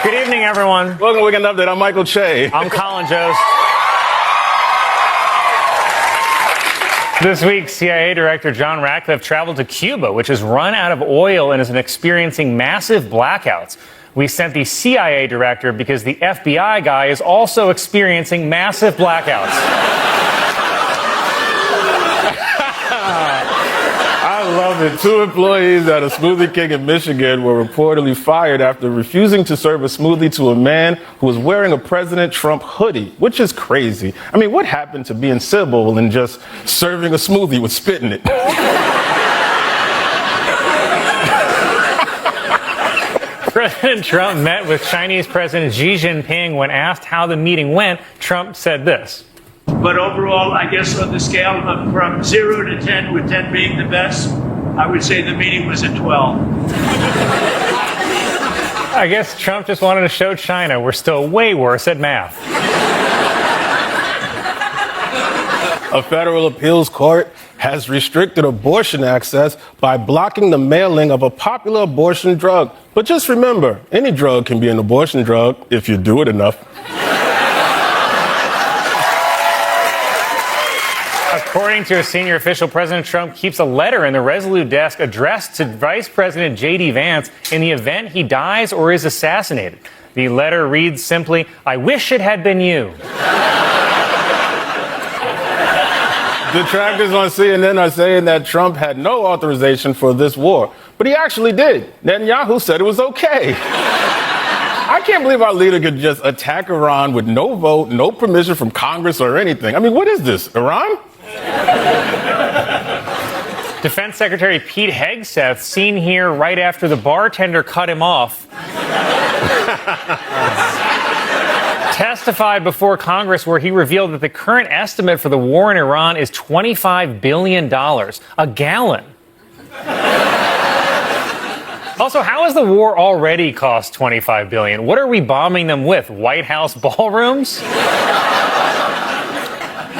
Good evening, everyone. Welcome to Weekend Update. I'm Michael Che. I'm Colin Jost. This week, CIA Director John Ratcliffe traveled to Cuba, which has run out of oil and is experiencing massive blackouts. We sent the CIA director because the FBI guy is also experiencing massive blackouts. I love it. 2 employees at a Smoothie King in Michigan were reportedly fired after refusing to serve a smoothie to a man who was wearing a President Trump hoodie, which is crazy. I mean, what happened to being civil and just serving a smoothie with spit in it? President Trump met with Chinese President Xi Jinping. When asked how the meeting went, Trump said this. But overall, I guess on the scale of from 0 to 10, with 10 being the best, I would say the meeting was a 12. I guess Trump just wanted to show China we're still way worse at math. A federal appeals court has restricted abortion access by blocking the mailing of a popular abortion drug. But just remember, any drug can be an abortion drug if you do it enough. According to a senior official, President Trump keeps a letter in the Resolute desk addressed to Vice President J.D. Vance in the event he dies or is assassinated. The letter reads simply, "I wish it had been you." Detractors on CNN are saying that Trump had no authorization for this war, but he actually did. Netanyahu said it was okay. I can't believe our leader could just attack Iran with no vote, no permission from Congress or anything. I mean, what is this, Iran? Defense Secretary Pete Hegseth, seen here right after the bartender cut him off, testified before Congress where he revealed that the current estimate for the war in Iran is $25 billion a gallon. Also, how has the war already cost $25 billion? What are we bombing them with? White House ballrooms?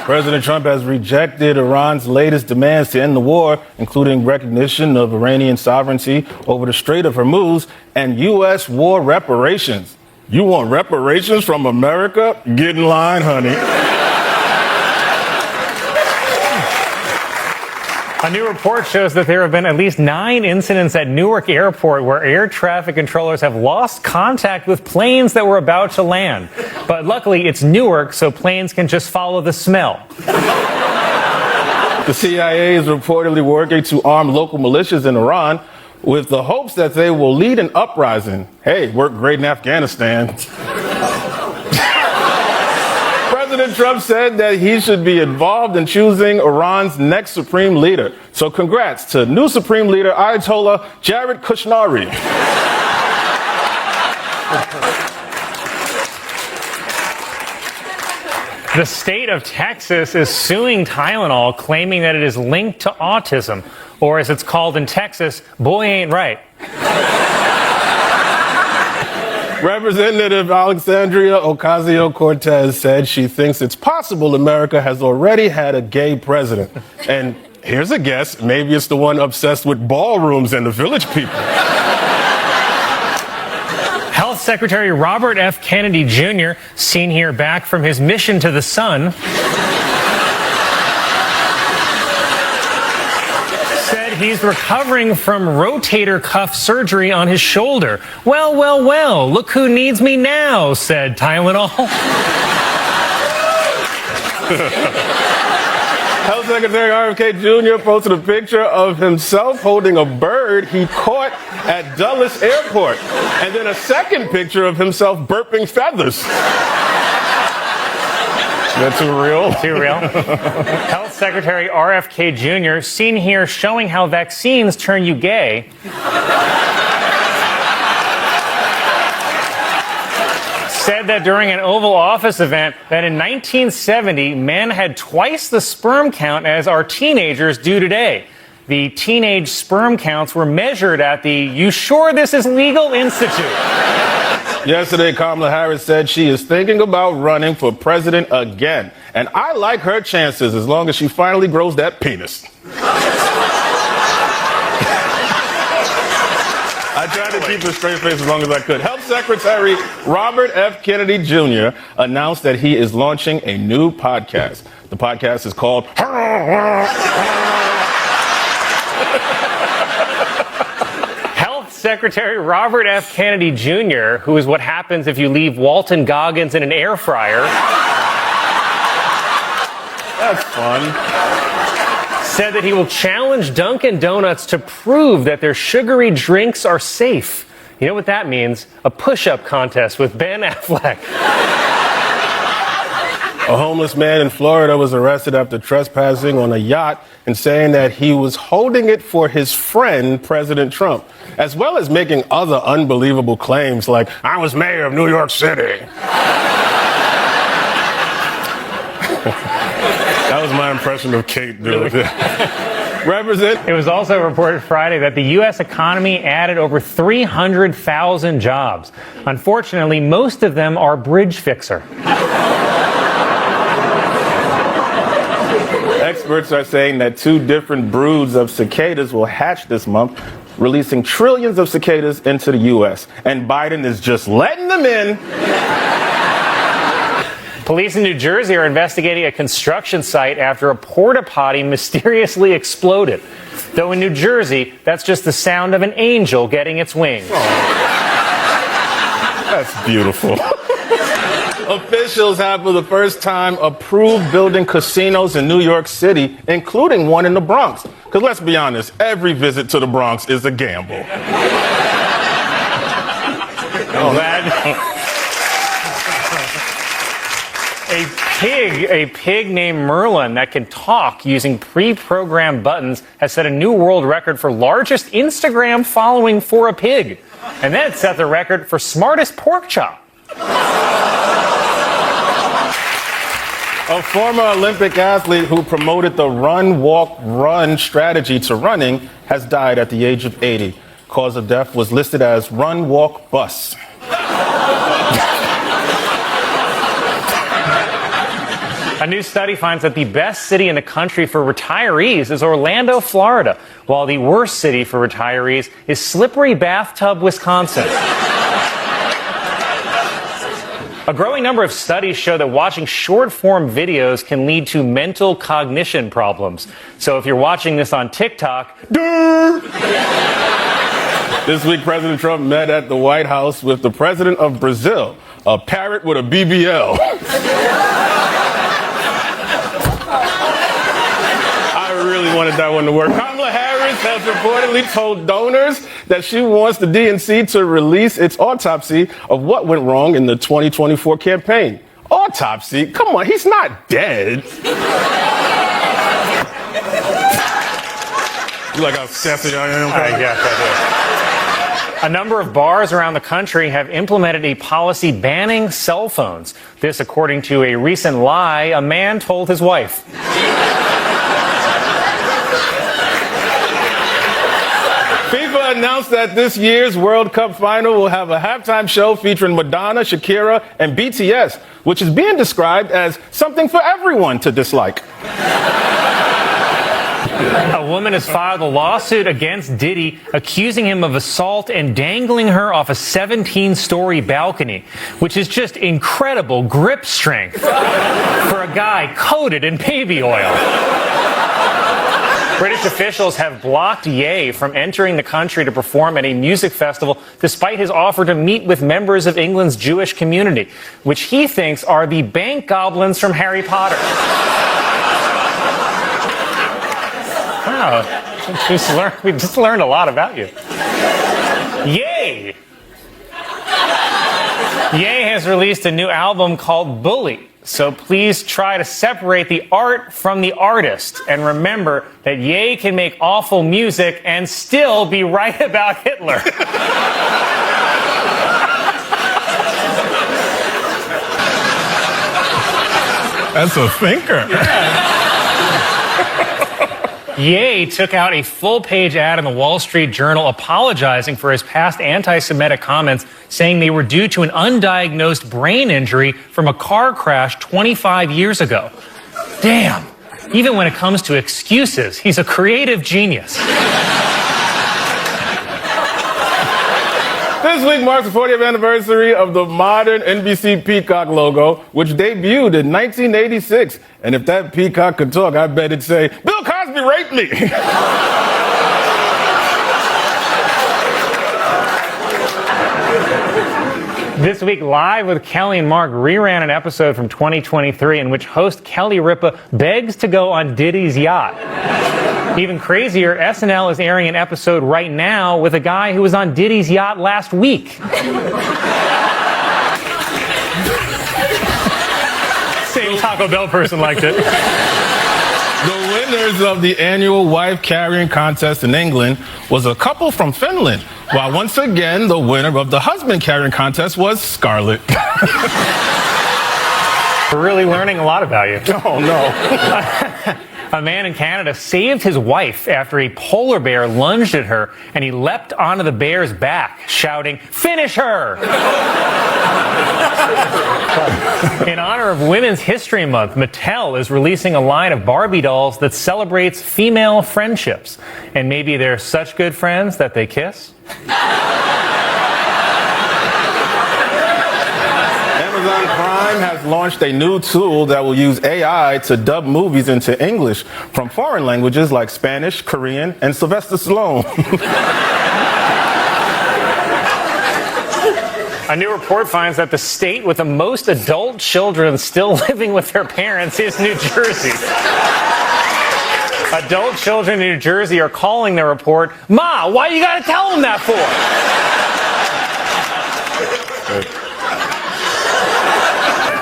President Trump has rejected Iran's latest demands to end the war, including recognition of Iranian sovereignty over the Strait of Hormuz and U.S. war reparations. You want reparations from America? Get in line, honey. A new report shows that there have been at least 9 incidents at Newark Airport where air traffic controllers have lost contact with planes that were about to land. But luckily, it's Newark, so planes can just follow the smell. The CIA is reportedly working to arm local militias in Iran with the hopes that they will lead an uprising. Hey, worked great in Afghanistan. President Trump said that he should be involved in choosing Iran's next supreme leader. So congrats to new supreme leader Ayatollah Jared Kushnari. The state of Texas is suing Tylenol, claiming that it is linked to autism, or as it's called in Texas, boy ain't right. Representative Alexandria Ocasio-Cortez said she thinks it's possible America has already had a gay president. And here's a guess, maybe it's the one obsessed with ballrooms and the Village People. Health Secretary Robert F. Kennedy Jr., seen here back from his mission to the sun, he's recovering from rotator cuff surgery on his shoulder. Well, look who needs me now, said Tylenol. Health Secretary RFK Jr. posted a picture of himself holding a bird he caught at Dulles Airport, and then a second picture of himself burping feathers. Is that too real? Too real. Health Secretary RFK Jr., seen here showing how vaccines turn you gay, said that during an Oval Office event that in 1970, men had twice the sperm count as our teenagers do today. The teenage sperm counts were measured at the You Sure This Is Legal Institute. Yesterday, Kamala Harris said she is thinking about running for president again. And I like her chances as long as she finally grows that penis. I tried to keep a straight face as long as I could. Health Secretary Robert F. Kennedy Jr. announced that he is launching a new podcast. The podcast is called Health Secretary Robert F. Kennedy Jr., who is what happens if you leave Walton Goggins in an air fryer. That's fun. Said that he will challenge Dunkin' Donuts to prove that their sugary drinks are safe. You know what that means? A push-up contest with Ben Affleck. A homeless man in Florida was arrested after trespassing on a yacht and saying that he was holding it for his friend, President Trump, as well as making other unbelievable claims like, I was mayor of New York City. That was my impression of Kate doing it. It was also reported Friday that the U.S. economy added over 300,000 jobs. Unfortunately, most of them are bridge fixer. Experts are saying that 2 different broods of cicadas will hatch this month, releasing trillions of cicadas into the U.S. And Biden is just letting them in. Police in New Jersey are investigating a construction site after a porta potty mysteriously exploded. Though in New Jersey, that's just the sound of an angel getting its wings. That's beautiful. Officials have for the first time approved building casinos in New York City, including one in the Bronx. Because let's be honest, every visit to the Bronx is a gamble. Oh, that... A pig named Merlin that can talk using pre-programmed buttons has set a new world record for largest Instagram following for a pig. And then it set the record for smartest pork chop. A former Olympic athlete who promoted the run, walk, run strategy to running has died at the age of 80. Cause of death was listed as run, walk, bus. A new study finds that the best city in the country for retirees is Orlando, Florida, while the worst city for retirees is Slippery Bathtub, Wisconsin. A growing number of studies show that watching short-form videos can lead to mental cognition problems. So if you're watching this on TikTok, This week, President Trump met at the White House with the president of Brazil, a parrot with a BBL. I really wanted that one to work. Kamala Harris has reportedly told donors that she wants the DNC to release its autopsy of what went wrong in the 2024 campaign. Autopsy? Come on, he's not dead. You like how sassy I am? Yes, I do. A number of bars around the country have implemented a policy banning cell phones. This, according to a recent lie a man told his wife. FIFA announced that this year's World Cup final will have a halftime show featuring Madonna, Shakira, and BTS, which is being described as something for everyone to dislike. A woman has filed a lawsuit against Diddy, accusing him of assault and dangling her off a 17-story balcony, which is just incredible grip strength for a guy coated in baby oil. British officials have blocked Ye from entering the country to perform at a music festival despite his offer to meet with members of England's Jewish community, which he thinks are the bank goblins from Harry Potter. Wow, we just learned a lot about you. Ye! Ye has released a new album called Bully. So please try to separate the art from the artist. And remember that Ye can make awful music and still be right about Hitler. That's a thinker. Ye took out a full-page ad in the Wall Street Journal apologizing for his past anti-Semitic comments, saying they were due to an undiagnosed brain injury from a car crash 25 years ago. Damn. Even when it comes to excuses, he's a creative genius. This week marks the 40th anniversary of the modern NBC Peacock logo, which debuted in 1986. And if that peacock could talk, I bet it'd say, Bill Cosby raped me. This week, Live with Kelly and Mark reran an episode from 2023 in which host Kelly Ripa begs to go on Diddy's yacht. Even crazier, SNL is airing an episode right now with a guy who was on Diddy's yacht last week. Same Taco Bell person liked it. The winners of the annual wife carrying contest in England was a couple from Finland, while once again the winner of the husband carrying contest was Scarlett. We're really learning a lot about you. Oh no. A man in Canada saved his wife after a polar bear lunged at her and he leapt onto the bear's back, shouting, "Finish her!" In honor of Women's History Month, Mattel is releasing a line of Barbie dolls that celebrates female friendships. And maybe they're such good friends that they kiss? Amazon Prime has launched a new tool that will use AI to dub movies into English from foreign languages like Spanish, Korean, and Sylvester Stallone. A new report finds that the state with the most adult children still living with their parents is New Jersey. Adult children in New Jersey are calling the report, "Ma, why you gotta tell them that for?"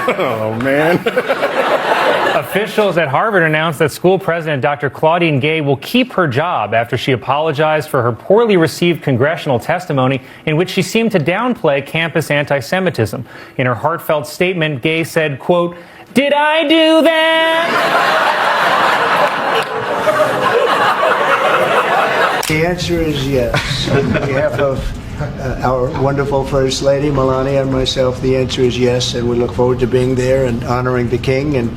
Oh, man. Officials at Harvard announced that school president Dr. Claudine Gay will keep her job after she apologized for her poorly received congressional testimony in which she seemed to downplay campus anti-Semitism. In her heartfelt statement, Gay said, quote, "Did I do that?" The answer is yes. On behalf of our wonderful First Lady, Melania, and myself, the answer is yes, and we look forward to being there and honoring the King and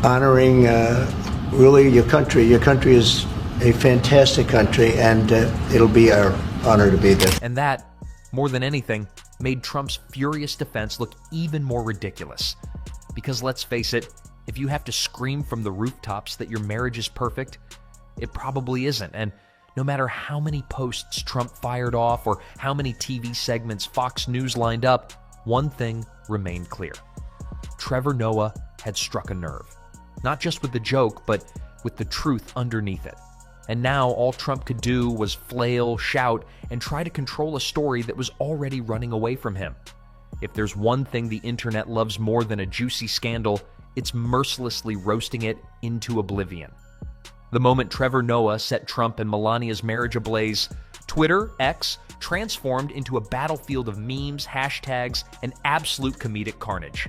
honoring really your country. Your country is a fantastic country, and it'll be our honor to be there. And that, more than anything, made Trump's furious defense look even more ridiculous. Because let's face it, if you have to scream from the rooftops that your marriage is perfect, it probably isn't. And no matter how many posts Trump fired off or how many TV segments Fox News lined up, one thing remained clear. Trevor Noah had struck a nerve. Not just with the joke, but with the truth underneath it. And now all Trump could do was flail, shout, and try to control a story that was already running away from him. If there's one thing the internet loves more than a juicy scandal, it's mercilessly roasting it into oblivion. The moment Trevor Noah set Trump and Melania's marriage ablaze, Twitter, X, transformed into a battlefield of memes, hashtags, and absolute comedic carnage.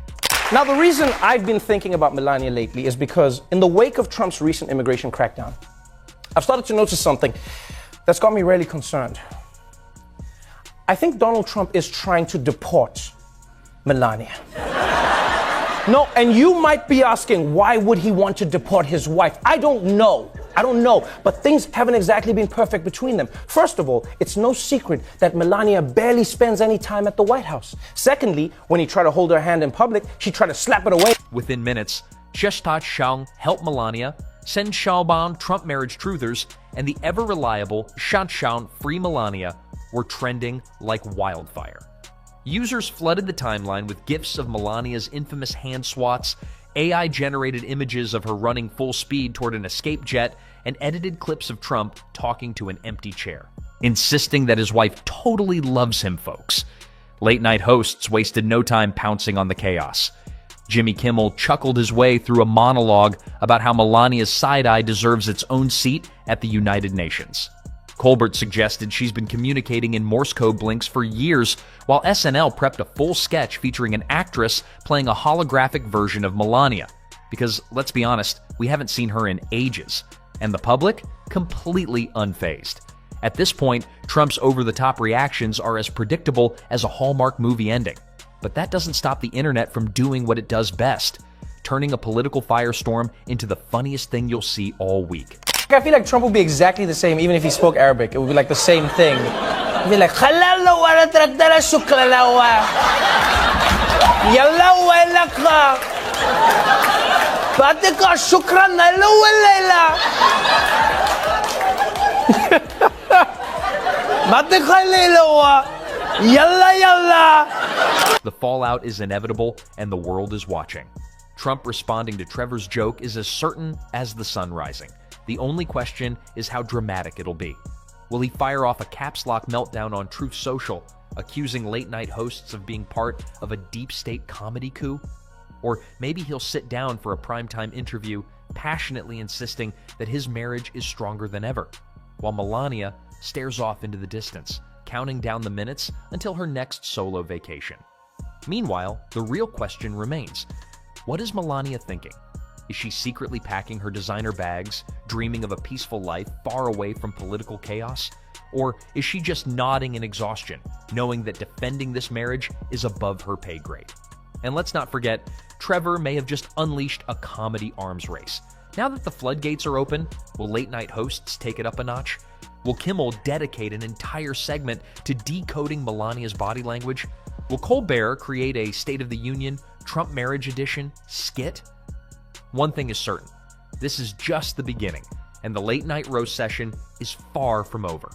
Now, the reason I've been thinking about Melania lately is because in the wake of Trump's recent immigration crackdown, I've started to notice something that's got me really concerned. I think Donald Trump is trying to deport Melania. No, and you might be asking, why would he want to deport his wife? I don't know, but things haven't exactly been perfect between them. First of all, it's no secret that Melania barely spends any time at the White House. Secondly, when he tried to hold her hand in public, she tried to slap it away. Within minutes, Sheshtat Shang helped Melania, Sen Xiaoban Trump marriage truthers, and the ever-reliable Shan Free Melania were trending like wildfire. Users flooded the timeline with gifs of Melania's infamous hand swats, AI-generated images of her running full speed toward an escape jet, and edited clips of Trump talking to an empty chair, insisting that his wife totally loves him, folks. Late-night hosts wasted no time pouncing on the chaos. Jimmy Kimmel chuckled his way through a monologue about how Melania's side-eye deserves its own seat at the United Nations. Colbert suggested she's been communicating in Morse code blinks for years, while SNL prepped a full sketch featuring an actress playing a holographic version of Melania. Because, let's be honest, we haven't seen her in ages. And the public? Completely unfazed. At this point, Trump's over-the-top reactions are as predictable as a Hallmark movie ending. But that doesn't stop the internet from doing what it does best, turning a political firestorm into the funniest thing you'll see all week. I feel like Trump would be exactly the same even if he spoke Arabic. It would be like the same thing. He'd be like, halal wa ترى شكرا لو يلا ويلك بعدك شكرا لو الليلة بعدك الليلة يلا يلا. The fallout is inevitable, and the world is watching. Trump responding to Trevor's joke is as certain as the sun rising. The only question is how dramatic it'll be. Will he fire off a caps lock meltdown on Truth Social, accusing late-night hosts of being part of a deep state comedy coup? Or maybe he'll sit down for a primetime interview, passionately insisting that his marriage is stronger than ever, while Melania stares off into the distance, counting down the minutes until her next solo vacation. Meanwhile, the real question remains: what is Melania thinking? Is she secretly packing her designer bags, dreaming of a peaceful life far away from political chaos? Or is she just nodding in exhaustion, knowing that defending this marriage is above her pay grade? And let's not forget, Trevor may have just unleashed a comedy arms race. Now that the floodgates are open, will late-night hosts take it up a notch? Will Kimmel dedicate an entire segment to decoding Melania's body language? Will Colbert create a State of the Union Trump Marriage Edition skit? One thing is certain, this is just the beginning, and the late-night roast session is far from over.